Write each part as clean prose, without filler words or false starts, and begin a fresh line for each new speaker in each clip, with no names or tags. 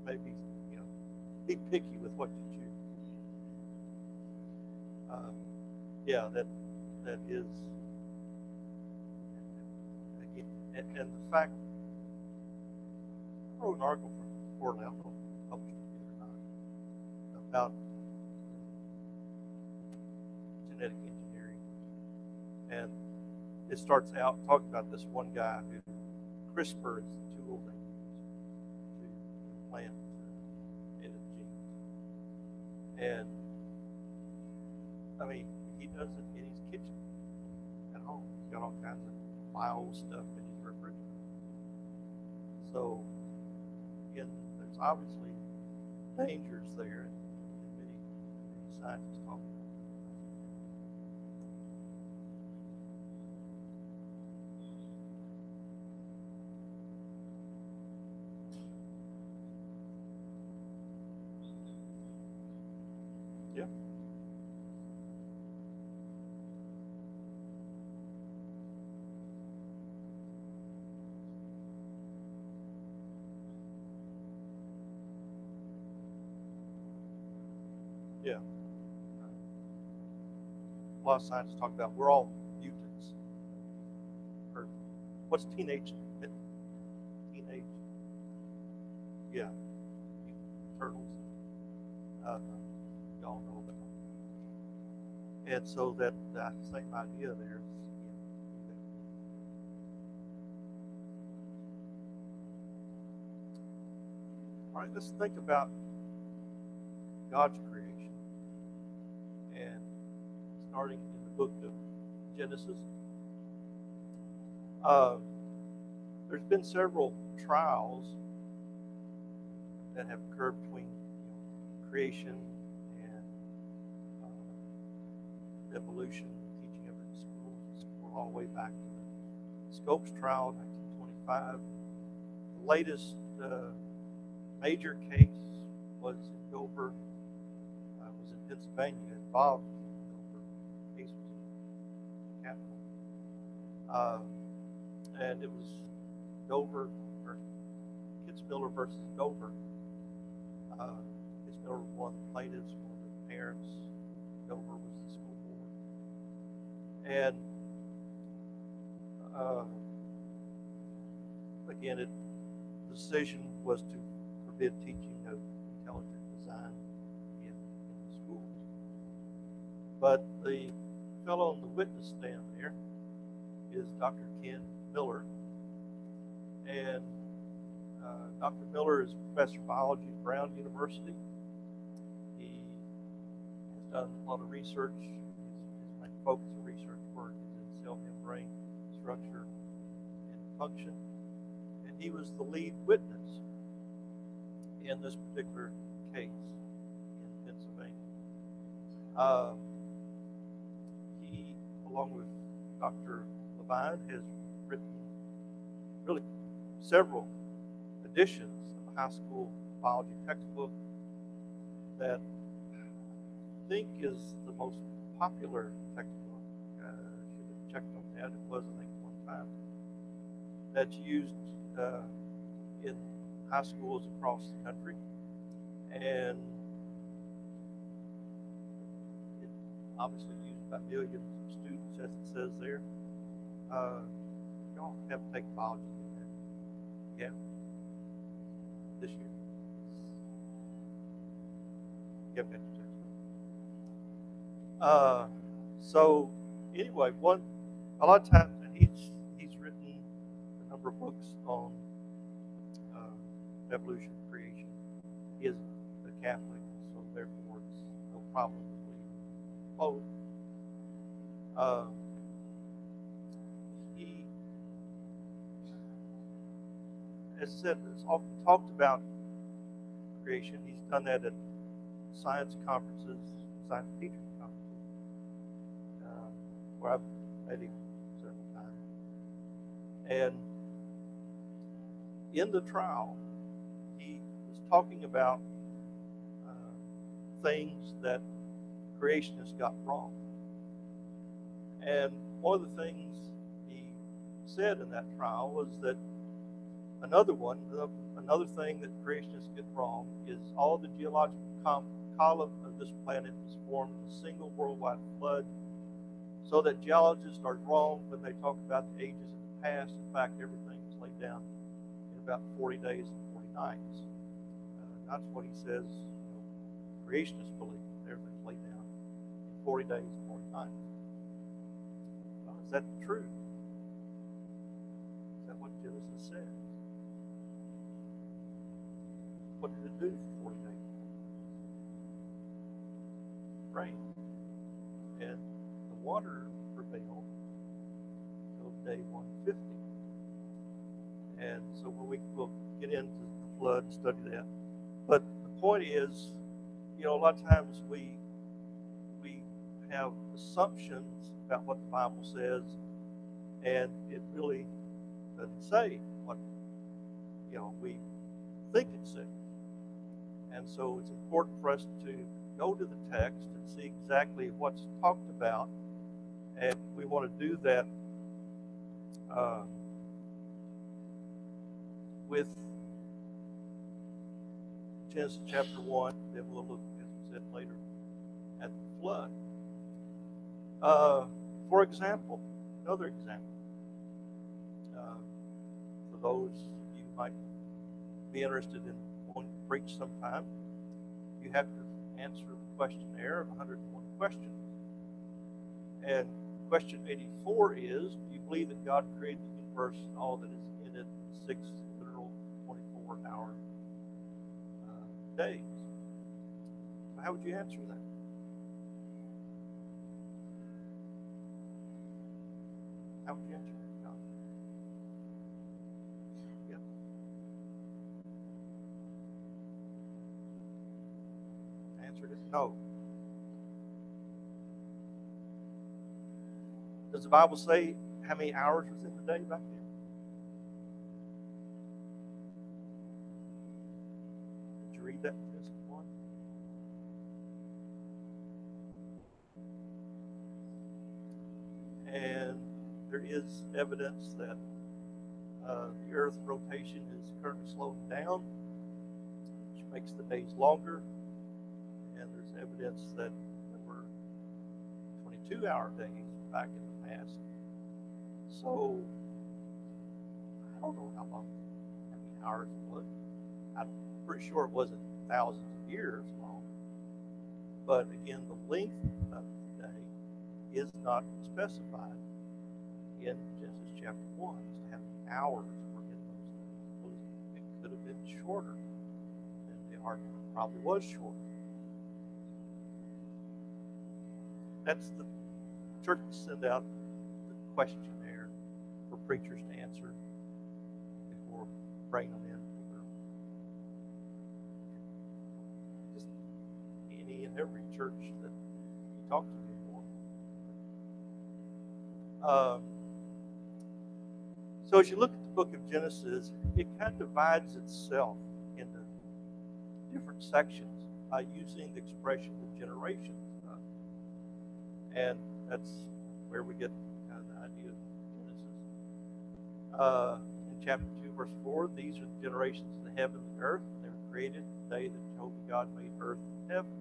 maybe, you know, be picky with what you choose. Uh, yeah, that is again, and the fact I wrote an article for Portland, I don't know if it published it yet or not, about genetic engineering, and it starts out talking about this one guy who CRISPR is the tool they use to plant edit genes, and I mean he does it in his kitchen at home. He's got all kinds of bio stuff in his refrigerator. So again, there's obviously dangers there, and many scientists talk about. Yeah. Yeah. A lot of scientists talk about we're all mutants. Or what's teenage? Teenage. Yeah. Turtles. Y'all know about. And so that same idea there is, yeah. All right, let's think about God's creation, and starting in the book of Genesis. Uh, there's been several trials that have occurred between creation and evolution, teaching of it in schools. We're all the way back to the Scopes trial, 1925. The latest major case was in Dover, was in Pennsylvania, involved Dover. The case was in the capital. And it was Dover, or Kitzmiller versus Dover. Kitzmiller was one of the plaintiffs, one of the parents. Dover was the school board. And again, the decision was to forbid teaching of intelligent design in the schools. But the fellow on the witness stand there is Dr. Ken Miller. And Dr. Miller is a professor of biology at Brown University. He has done a lot of research. His main focus of research work is in cell membrane structure and function. And he was the lead witness in this particular case in Pennsylvania. He, along with Dr. Levine, has written really several editions of a high school biology textbook that I think is the most popular textbook. Should have checked on that. It was, I think, one time. That's used in high schools across the country. And it's obviously used by millions of students, as it says there. Y'all have to take biology in there. Yeah. This year. You haven't got your textbook. So anyway, a lot of times, and he's written a number of books on evolution, creation. He is a Catholic, so therefore it's no problem with both. He, as I said, it's often talked about creation. He's done that at science conferences, science teaching conferences, where I've met him several times. And in the trial, he was talking about things that creationists got wrong. And one of the things he said in that trial was that Another thing that creationists get wrong is all the geological column of this planet was formed in a single worldwide flood, so that geologists are wrong when they talk about the ages in the past. In fact, everything was laid down in about 40 days and 40 nights. That's what he says, creationists believe. Everything's laid down in 40 days and 40 nights. Well, is that true? Is that what Genesis says? What did it do for 40 days? Rain. And the water prevailed until day 150. And so we'll get into the flood and study that. But the point is, a lot of times we have assumptions about what the Bible says, and it really doesn't say what we think it says. And so it's important for us to go to the text and see exactly what's talked about, and we want to do that with Genesis chapter 1. Then we'll look, as we said later, at the flood. For example, another example, for those of you who might be interested in wanting to preach sometime, you have to answer the questionnaire of 101 questions. And question 84 is, do you believe that God created the universe and all that is in it in 6 literal 24-hour days? So how would you answer that? How would you answer that, John? Yeah. Answered is no. Does the Bible say how many hours was in the day back then? Did you read that in Genesis 1? And there is evidence that the Earth's rotation is currently slowing down, which makes the days longer. And there's evidence that there were 22-hour days back in the past. So I don't know how many hours it was. I'm pretty sure it wasn't thousands of years long. But again, the length of the day is not specified in Genesis chapter 1 as to how many hours were in those days. It could have been shorter, and the argument probably was shorter. That's the church to send out the questionnaire for preachers to answer before bringing them in. Just any and every church that you talk to before. So as you look at the book of Genesis, it kind of divides itself into different sections by using the expression the generations. And that's where we get kind of the idea of Genesis. In chapter 2, verse 4, these are the generations of the heaven and earth, and they were created the day that Jehovah God made earth and heaven.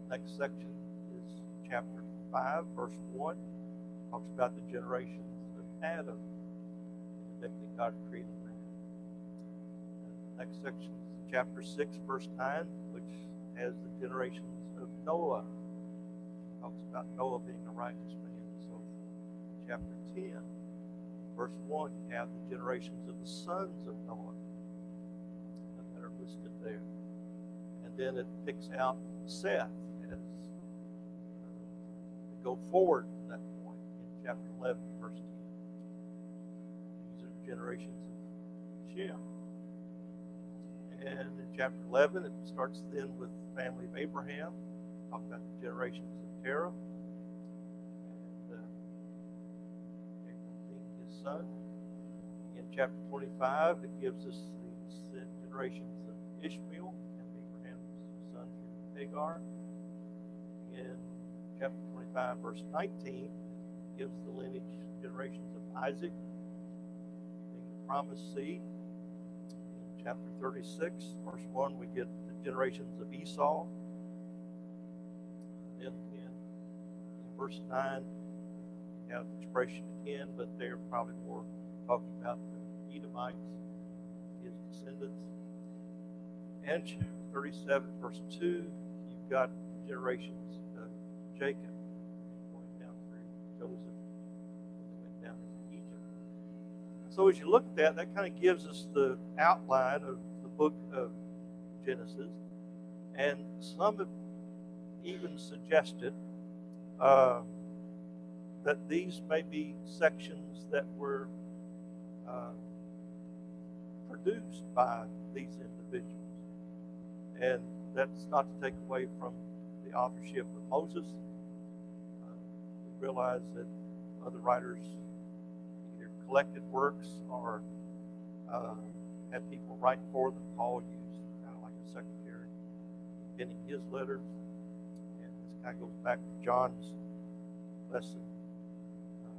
Next section is chapter 5, verse 1. Talks about the generations of Adam, and the day that God created man. And the next section is chapter 6, verse 9, which has the generations of Noah. Talks about Noah being a righteous man. So chapter 10, verse 1, you have the generations of the sons of Noah that are listed there. And then it picks out Seth as go forward to that point in chapter 11, verse 10. These are the generations of Shem. And in chapter 11, it starts then with the family of Abraham. Talk about the generations of Terah, and Abraham being his son. In chapter 25, it gives us the generations of Ishmael and Abraham's son Hagar. In chapter 25, verse 19, it gives the lineage generations of Isaac, being promised seed. In chapter 36, verse 1, we get the generations of Esau. Then in verse 9, we have the expression again, but they're probably more talking about the Edomites, his descendants. And chapter 37, verse 2, you've got the generations of Jacob going down through Joseph and went down into Egypt. So as you look at that, that kind of gives us the outline of the book of Genesis. And some have even suggested that these may be sections that were produced by these individuals. And that's not to take away from the authorship of Moses. We realize that other writers either collected works or had people write for them. Paul used kind of like a secretary penning his letters. And this kind of goes back to John's lesson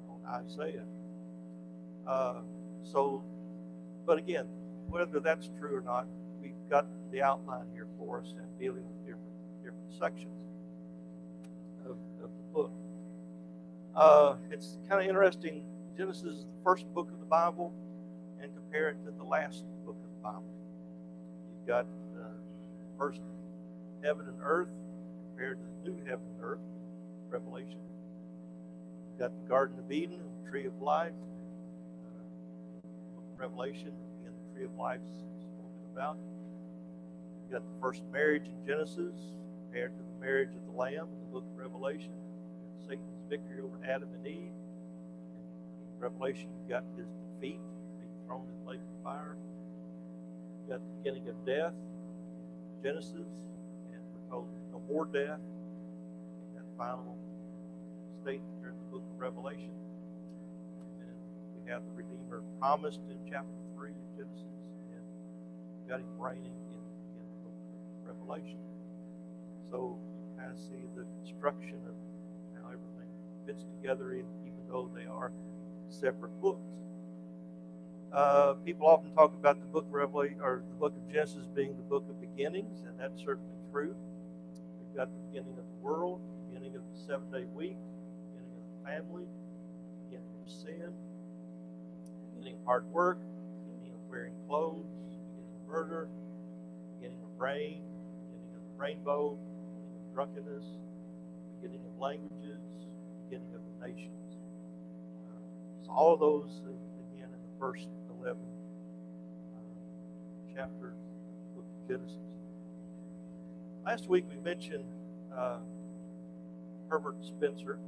on Isaiah. But again, whether that's true or not, we've got the outline here for us and dealing with different sections of the book. It's kind of interesting. Genesis is the first book of the Bible, and compare it to the last book of the Bible. You've got the first heaven and earth compared to the new heaven and earth, Revelation. You've got the Garden of Eden and the Tree of Life, Revelation, and the Tree of Life spoken about. You've got the first marriage in Genesis compared to the marriage of the Lamb in the book of Revelation. And Satan's victory over Adam and Eve. And in Revelation, you've got his defeat, being thrown in the lake of fire. You've got the beginning of death in Genesis, and we're told there's no more death in that final state here in the book of Revelation. And we have the Redeemer promised in chapter 3 of Genesis, and we've got him reigning in the book of Revelation. So you kind of see the construction of how everything fits together, even though they are separate books. People often talk about the book of Revelation or the book of Genesis being the book of beginnings, and that's certainly true. We've got the beginning of the world, the beginning of the 7-day week, the beginning of the family, the beginning of sin, the beginning of hard work, the beginning of wearing clothes, the beginning of murder, the beginning of rain, the beginning of the rainbow, the beginning of drunkenness, the beginning of languages, the beginning of the nations. So all of those again in the first 11 chapters of the book of Genesis. Last week we mentioned Herbert Spencer,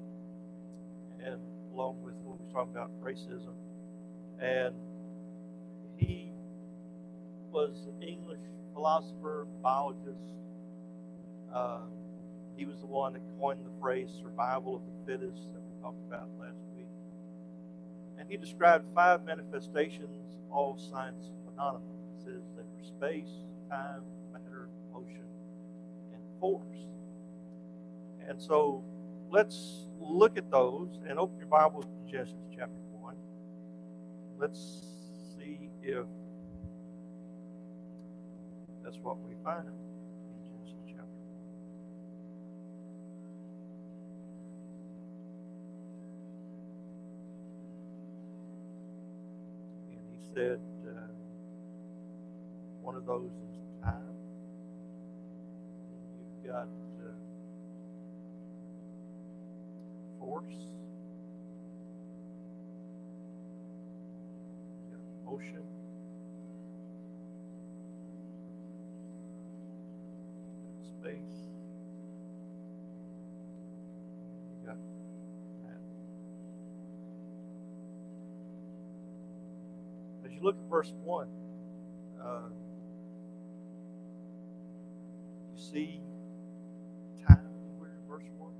and along with when we were talking about racism, and he was an English philosopher, biologist. He was the one that coined the phrase survival of the fittest that we talked about last week. And he described 5 manifestations of all science phenomena. He says they were space, time, matter, motion, and force. And so let's look at those and open your Bible to Genesis chapter 1. Let's see if that's what we find in Genesis chapter 1. And he said one of those is time. You've got force. You've got motion. Space. You got that. As you look at verse 1, you see time anywhere in verse 1?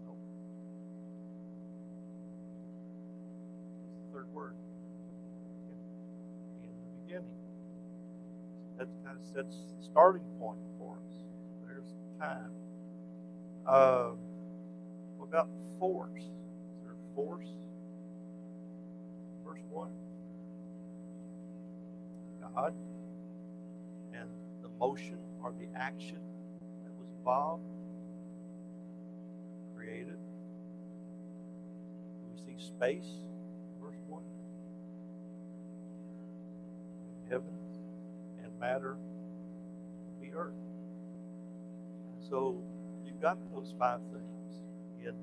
Nope. What's the third word? Beginning. That kind of sets the starting point for us. There's time. What about force? Is there force? Verse 1. God and the motion or the action that was involved, created. We see space, verse 1. Heavens and matter, the earth. So you've got those 5 things in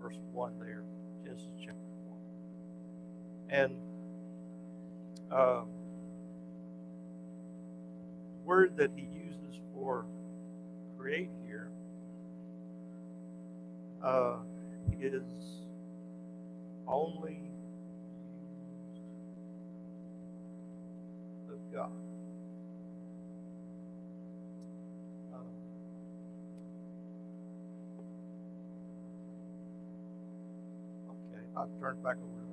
verse 1 there, Genesis chapter 1. And word that he uses for create here is only used of God. Okay, I'll turn it back over to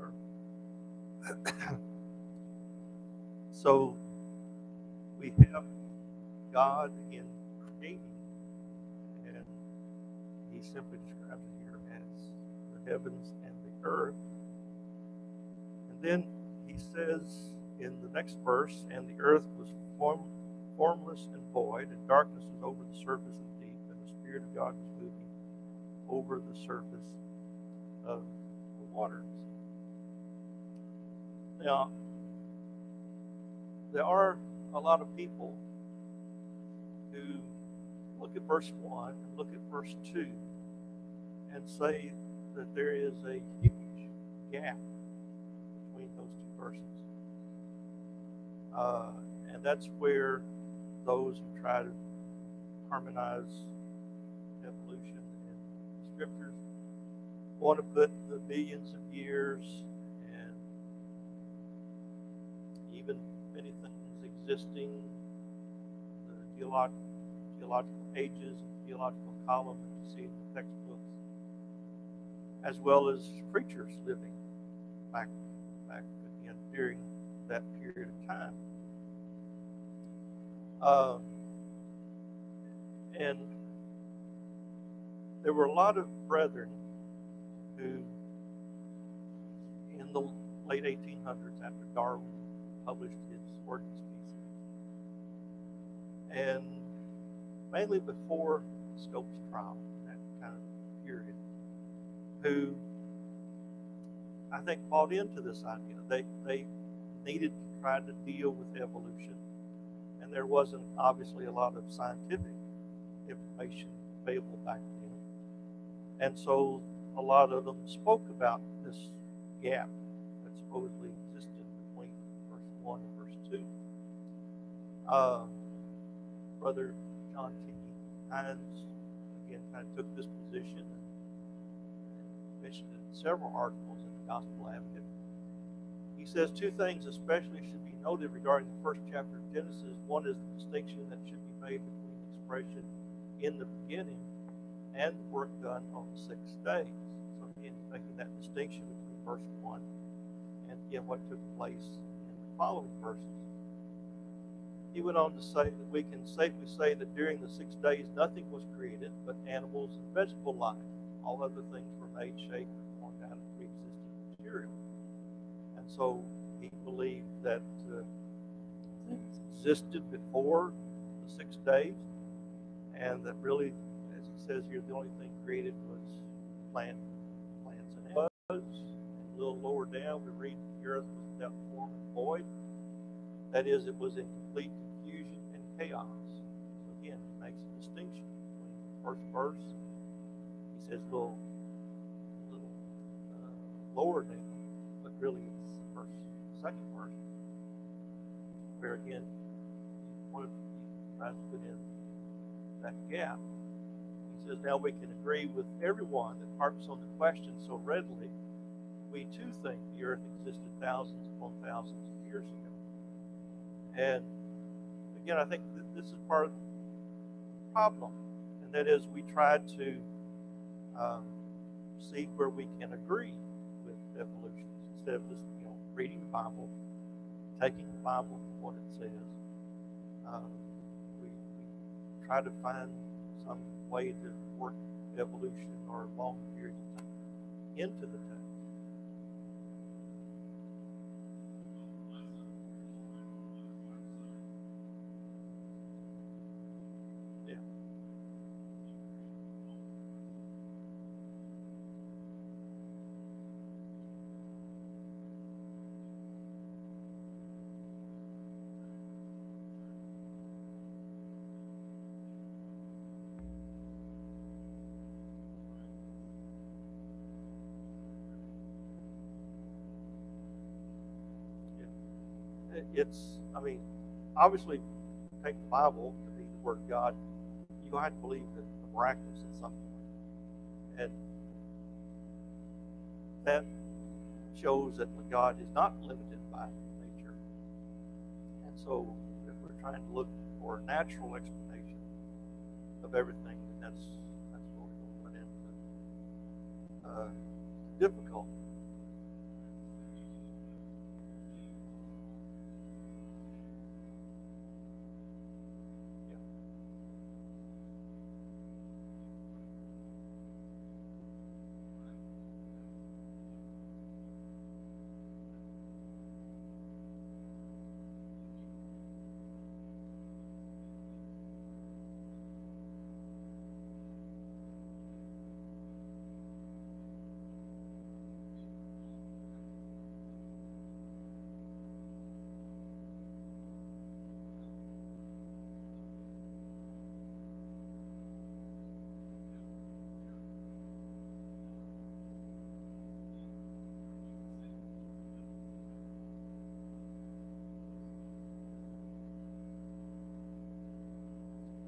her. So we have God again creating, and he simply describes it here as the heavens and the earth. And then he says in the next verse, and the earth was formless and void, and darkness was over the surface of the deep, and the Spirit of God was moving over the surface of the waters. Now, there are a lot of people who look at verse 1 and look at verse 2 and say that there is a huge gap between those 2 verses. And that's where those who try to harmonize evolution and scriptures want to put the billions of years and even many things existing, the geological ages and geological column that you see in the textbooks, as well as creatures living back again during that period of time. And there were a lot of brethren who, in the late 1800s, after Darwin published his Origin of Species, and mainly before Scopes trial, that kind of period, who I think bought into this idea. They needed to try to deal with evolution, and there wasn't obviously a lot of scientific information available back then. And so a lot of them spoke about this gap that supposedly existed between verse 1 and verse 2. Brother John T. Hines, again, kind of took this position and mentioned it in several articles in the Gospel Advocate. He says 2 things especially should be noted regarding the first chapter of Genesis. One is the distinction that should be made between the expression in the beginning and the work done on the 6 days. So again, making that distinction between verse 1 and again what took place in the following verses. He went on to say that we can safely say that during the 6 days nothing was created but animals and vegetable life. All other things were made, shaped, and formed out of pre-existing material. And so he believed that things existed before the 6 days, and that really, as he says here, the only thing created was plants and animals. And a little lower down, we read the earth was without form and void. That is, it was in complete confusion and chaos. So again, it makes a distinction between the first verse. He says a little lower down, but really it's the second verse, where again, one of you tries to put in that gap. He says, now we can agree with everyone that harps on the question so readily. We too think the earth existed thousands upon thousands of years ago. And again, I think that this is part of the problem, and that is we try to see where we can agree with evolution instead of just reading the Bible, taking the Bible for what it says. We try to find some way to work evolution or long periods of into the text. Yeah. Yeah. It's, I mean, obviously, take the Bible to be the Word of God, you have to believe that the miraculous at some point. And that shows that God is not limited by nature. And so, if we're trying to look for a natural explanation of everything, that's where we're going to run into difficulty. Yeah.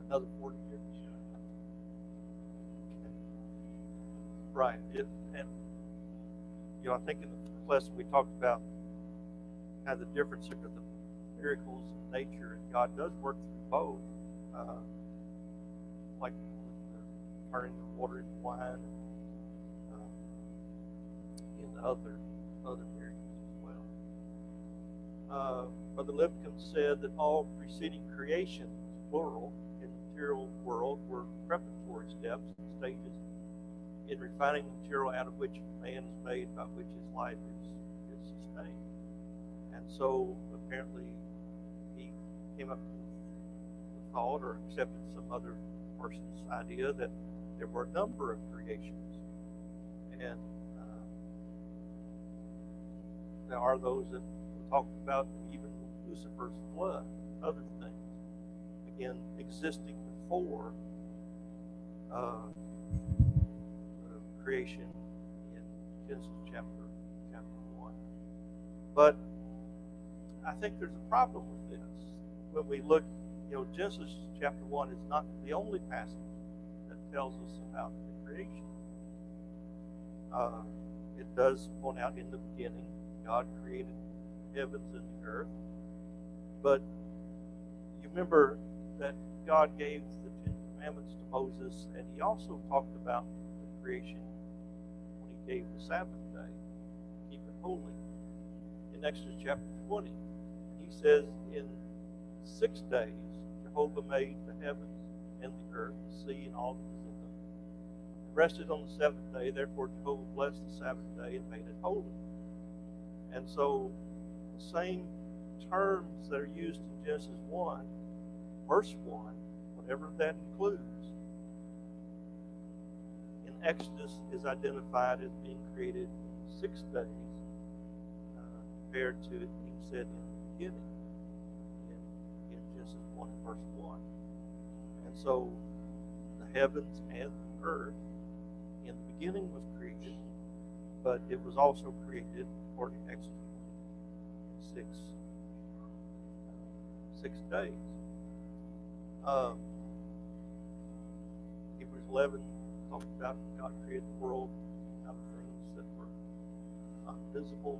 Another 40 years. Right. And I think in the first lesson we talked about kind of the difference of the miracles in nature, and God does work through both, like with the turning the water into wine, and in the other miracles as well. Brother Lipkin said that all preceding creations, plural, in the material world were preparatory steps and stages in refining the material out of which man is made, by which his life is sustained. And so apparently he came up with the thought or accepted some other person's idea that there were a number of creations. And there are those that talk about even Lucifer's flood, other things, again, existing before creation in Genesis chapter 1. But I think there's a problem with this. When we look, Genesis chapter 1 is not the only passage that tells us about the creation. It does point out in the beginning, God created the heavens and the earth. But you remember that God gave the Ten Commandments to Moses, and he also talked about the creation when he gave the Sabbath day, keep it holy. In Exodus chapter 20, he says, in 6 days Jehovah made the heavens and the earth, the sea, and all that is in them. He rested on the seventh day, therefore Jehovah blessed the Sabbath day and made it holy. And so the same terms that are used in Genesis 1, verse 1, whatever that includes, in Exodus is identified as being created in 6 days, compared to it being said in the beginning in Genesis 1 verse 1. And so the heavens and the earth in the beginning was created, but it was also created according to Exodus 6 days. Hebrews 11 talks about God created the world out of things that were not visible.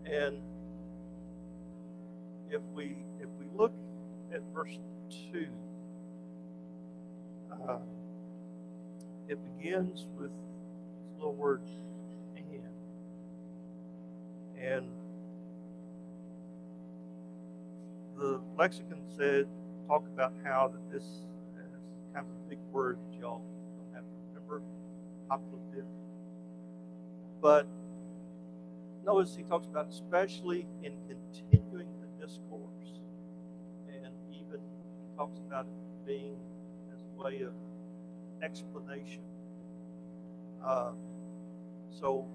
And if we look at verse 2, it begins with this little word and the lexicon talk about how that this is kind of a big word that y'all don't have to remember, copulative But notice he talks about especially in continuing the discourse. And even he talks about it being as a way of explanation. So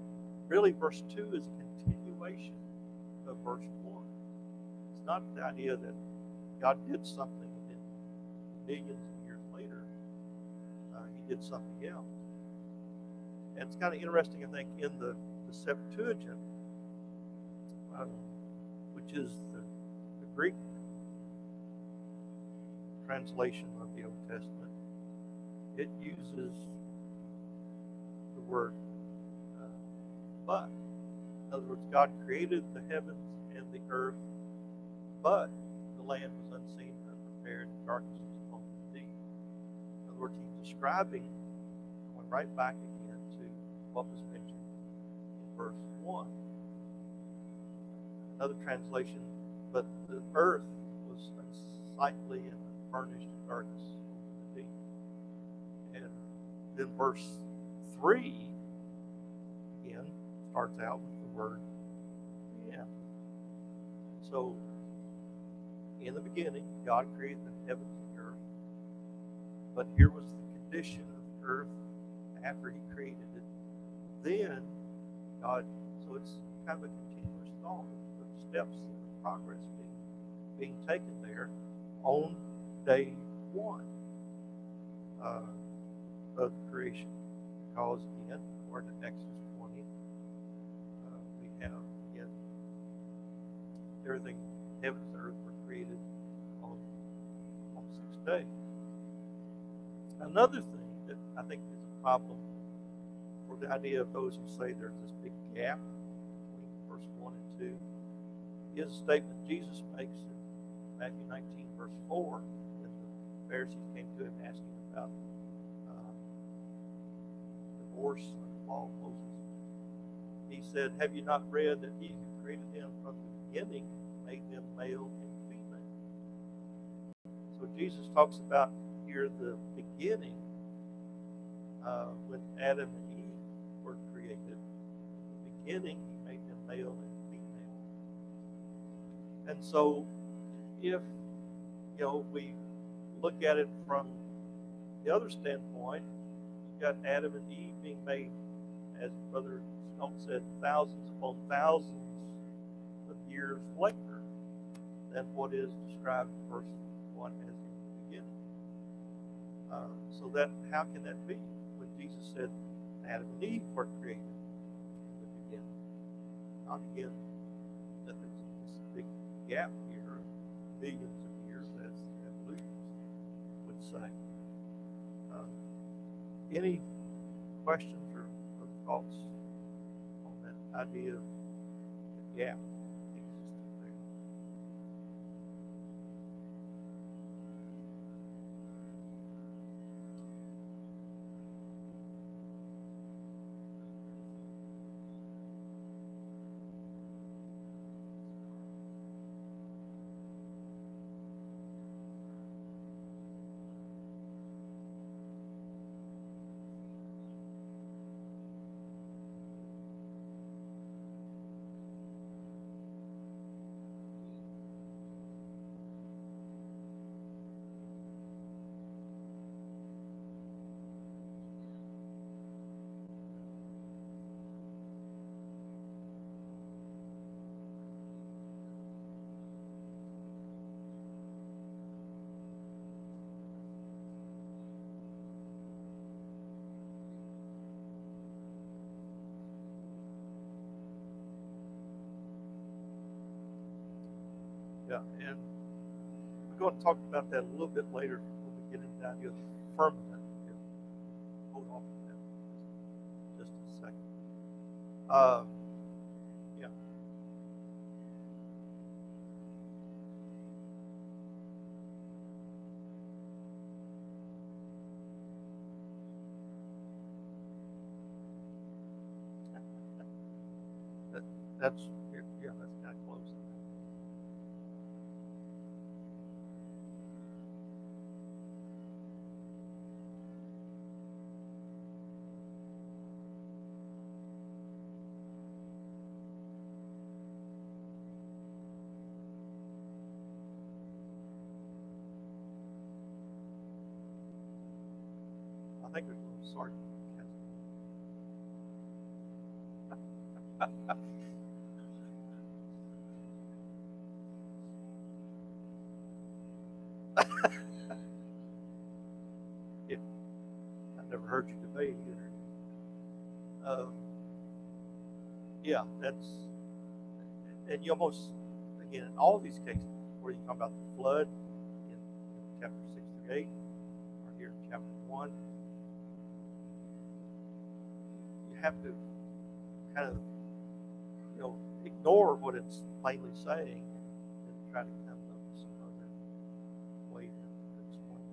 really verse 2 is a continuation of verse 1. It's not the idea that God did something and then millions of years later he did something else. And it's kind of interesting, I think, in the Septuagint, which is the Greek translation of the Old Testament, it uses the word but. In other words, God created the heavens and the earth, but the land was unseen and unprepared, and darkness was upon the deep. In other words, he's describing, going right back again to what was mentioned in verse 1. Another translation, but the earth was unsightly and furnished in darkness over the deep. And then verse 3 again starts out with the word yeah. So in the beginning, God created the heavens and the earth. But here was the condition of the earth after he created it. Then God, so it's kind of a continuous thought of steps of progress being taken there on day 1 of creation. Because again, according to Exodus 20, we have again everything, heavens and earth were created on 6 days. Another thing that I think is a problem for the idea of those who say there's this big gap between verse 1 and 2 is a statement Jesus makes in Matthew 19, verse 4, when the Pharisees came to him asking about divorce and the law of Moses. He said, have you not read that he who created them from the beginning made them male and female? So Jesus talks about here the beginning when Adam and Eve were created. In the beginning, he made them male and female. And so if we look at it from the other standpoint, you've got Adam and Eve being made, as Brother Stone said, thousands upon thousands of years later than what is described in verse 1 as in the beginning. So that, how can that be when Jesus said Adam and Eve were created in the beginning? Not again that there's this big gap here, millions of years, as Luke would say. Any questions or thoughts on that idea of the gap existing there? Yeah, and we're going to talk about that a little bit later when we get into the idea of the firmament. Hold on to that just a second. Yeah. That's kind of close. Sorry. Yeah, I never heard you debate either. Yeah, that's, and you almost, again, in all these cases, where you talk about the flood in chapter 6 through 8, or here in chapter 1, you have to kind of, ignore what it's plainly saying and try to come up with some other way to explain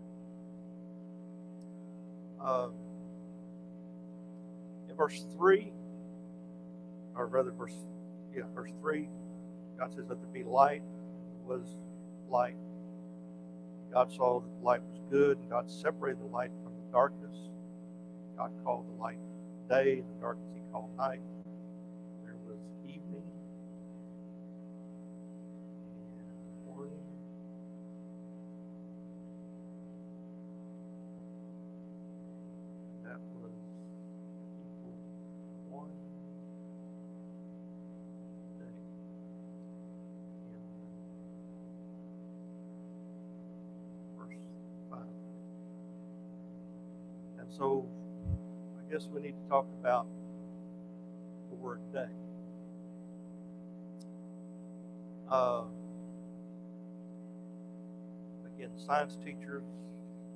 it. In verse 3, or rather verse 3, God says, "Let there be light." There was light. God saw that the light was good, and God separated the light from the darkness. God called the light day, and the darkness he called night. There was evening and morning. And that was equal one day. In verse 5. And so I guess we need to talk about the word day. Again, science teachers,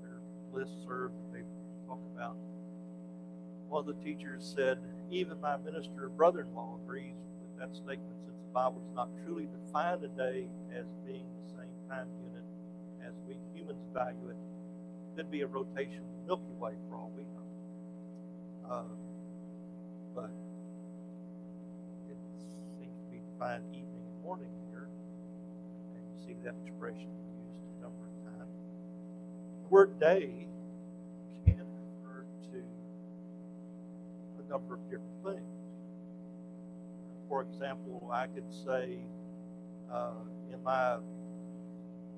their listserv that they talk about. One of the teachers said, even my minister brother-in-law agrees with that statement, since the Bible does not truly define a day as being the same time unit as we humans value it. It could be a rotation of the Milky Way for all we know. But it seems to be defined evening and morning here, and you see that expression used a number of times. The word day can refer to a number of different things. For example, I could say, in my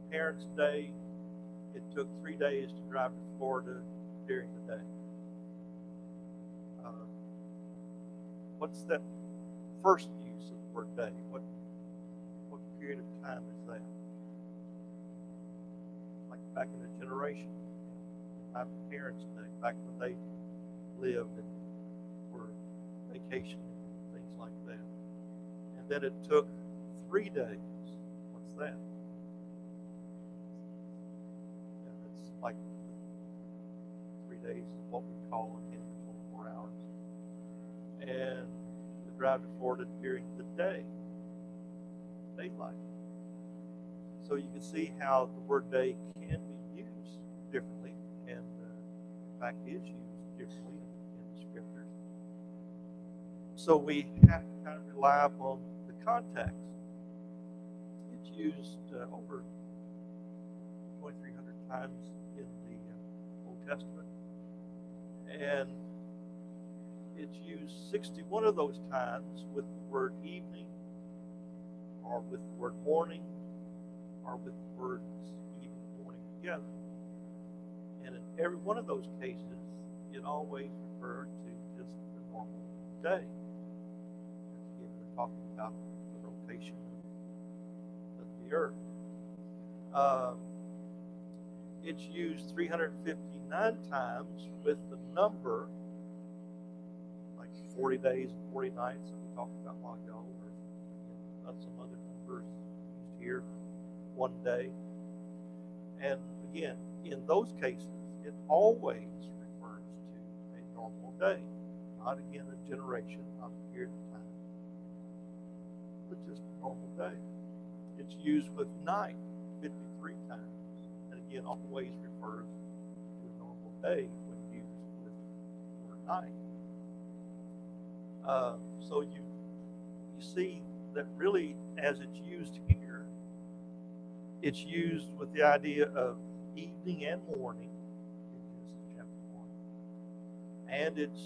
parents' day, it took 3 days to drive to Florida during the day. What's that first use of the word day? What period of time is that? Like back in the generation, my parents' day, back when they lived and were vacationing, things like that. And then it took 3 days. What's that? Yeah, it's like 3 days is what we call in 24 hours. And the drive to Florida during the day, daylight. So you can see how the word day can be used differently, and in fact is used differently in the scriptures. So we have to kind of rely upon the context. It's used over 2,300 times in the Old Testament, and it's used 61 of those times with the word evening, or with the word morning, or with the words evening and morning together. And in every one of those cases, it always referred to just the normal day. Again, we're talking about the rotation of the earth. It's used 359 times with the number, 40 days and 40 nights that we talked about a while ago, or some other numbers used here, 1 day. And again, in those cases, it always refers to a normal day, not again a generation, not a period of time, but just a normal day. It's used with night 53 times, and again, always refers to a normal day when used with the word night. So you see that really, as it's used here, it's used with the idea of evening and morning in Genesis chapter 1, and it's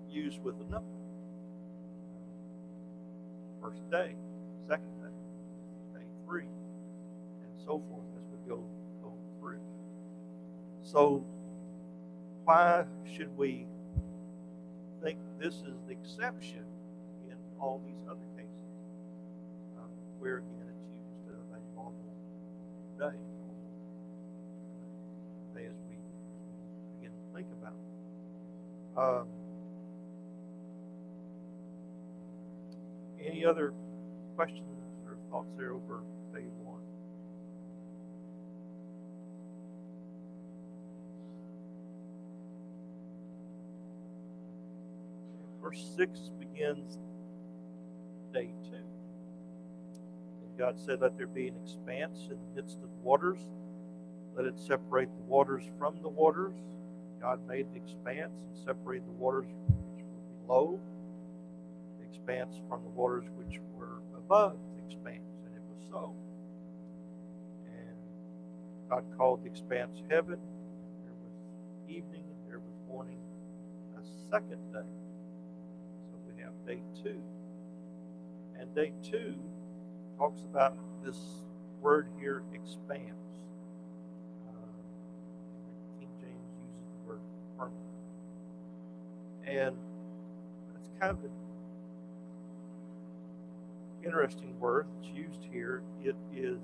used with a number. First day, second day, day 3, and so forth as we go through. So why should we think this is the exception in all these other cases, where again it's used of a normal day, as we begin to think about it. Any other questions or thoughts there over day one? Verse 6 begins day 2. And God said, "Let there be an expanse in the midst of the waters. Let it separate the waters from the waters." God made the expanse and separated the waters which were below the expanse from the waters which were above the expanse. And it was so. And God called the expanse heaven. There was evening and there was morning, a second day. Day 2. And day 2 talks about this word here, expanse. King James uses the word firmament. And it's kind of an interesting word that's used here. It is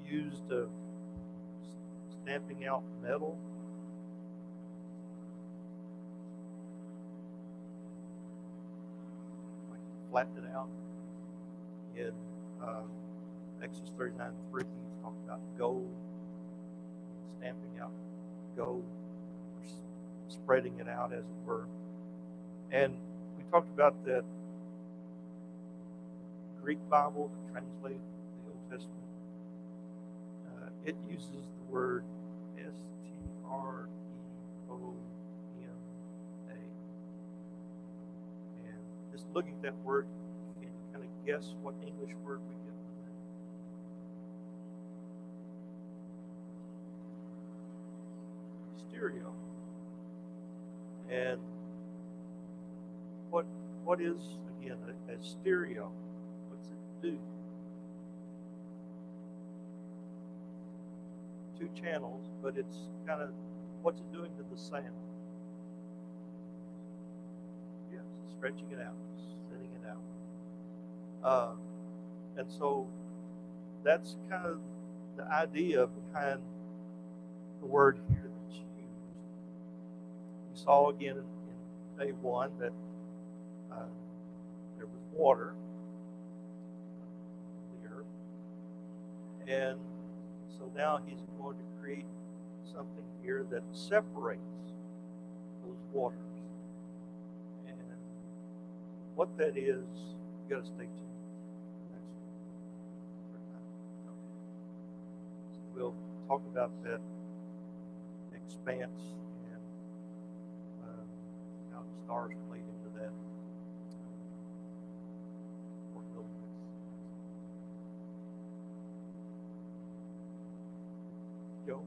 used of stamping out metal. Flatten it out. In Exodus 39:3, he's talking about gold, stamping out gold, or spreading it out, as it were. And we talked about that Greek Bible that translates the Old Testament. It uses the word Streoma. Just looking at that word, can you kind of guess what English word we get from that? Stereo. And what is, again, a stereo? What's it do? 2 channels, but it's kind of, what's it doing to the sound? Yes, stretching it out. And so that's kind of the idea behind the word here that's used. We saw again in day 1 that there was water on the earth. And so now he's going to create something here that separates those waters. And what that is, you got to stay tuned. So we'll talk about that expanse and how the stars played into that. Joe?